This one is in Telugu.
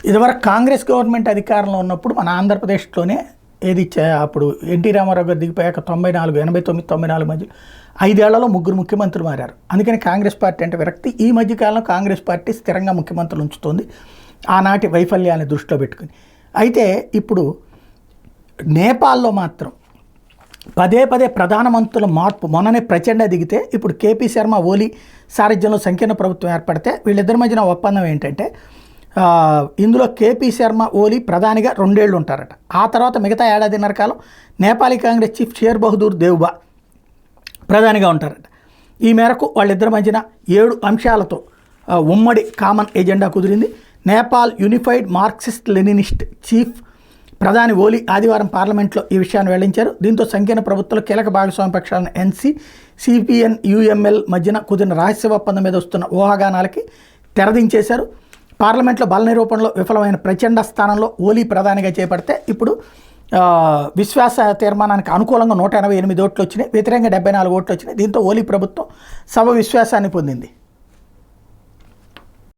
ఇదివరకు కాంగ్రెస్ గవర్నమెంట్ అధికారంలో ఉన్నప్పుడు మన ఆంధ్రప్రదేశ్లోనే అప్పుడు ఎన్టీ రామారావు గారు దిగిపోయాక 94, 89, 94 మధ్య 5 ఏళ్లలో 3 ముఖ్యమంత్రులు మారారు. అందుకని కాంగ్రెస్ పార్టీ అంటే విరక్తి. ఈ మధ్యకాలంలో కాంగ్రెస్ పార్టీ స్థిరంగా ముఖ్యమంత్రులు ఉంచుతోంది ఆనాటి వైఫల్యాన్ని దృష్టిలో పెట్టుకుని. అయితే ఇప్పుడు నేపాల్లో మాత్రం పదే ప్రధానమంత్రుల మార్పు. మొన్ననే ప్రచండ దిగితే ఇప్పుడు కేపీ శర్మ ఓలీ సారథ్యంలో సంకీర్ణ ప్రభుత్వం ఏర్పడితే వీళ్ళిద్దరి మధ్యన ఒప్పందం ఏంటంటే ఇందులో కేపీ శర్మ ఓలీ ప్రధానిగా 2 ఏళ్ళు ఉంటారట. ఆ తర్వాత మిగతా ఏడాదిన్నర కాలం నేపాలీ కాంగ్రెస్ చీఫ్ షేర్ బహదూర్ దేవ్బా ప్రధానిగా ఉంటారట. ఈ మేరకు వాళ్ళిద్దరి మధ్యన 7 అంశాలతో ఉమ్మడి కామన్ ఎజెండా కుదిరింది. Nepal unified Marxist Leninist chief ప్రధాని ఓలీ ఆదివారం పార్లమెంట్లో ఈ విషయాన్ని వెల్లడించారు. దీంతో సంకీర్ణ ప్రభుత్వంలో కీలక భాగస్వామ్య పక్షాలను ఎన్సీ, సిపిఎన్, యుఎంఎల్ మధ్యన కుదిరిన రహస్య ఒప్పందం మీద వస్తున్న ఊహాగానాలకి తెరదించేశారు. పార్లమెంట్లో బల నిరూపణలో విఫలమైన ప్రచండ స్థానంలో ఓలీ ప్రధానిగా చేపడితే ఇప్పుడు విశ్వాస తీర్మానానికి అనుకూలంగా 188 ఓట్లు వచ్చినాయి, వ్యతిరేకంగా 74 ఓట్లు వచ్చినాయి. దీంతో ఓలీ ప్రభుత్వం సభ విశ్వాసాన్ని పొందింది.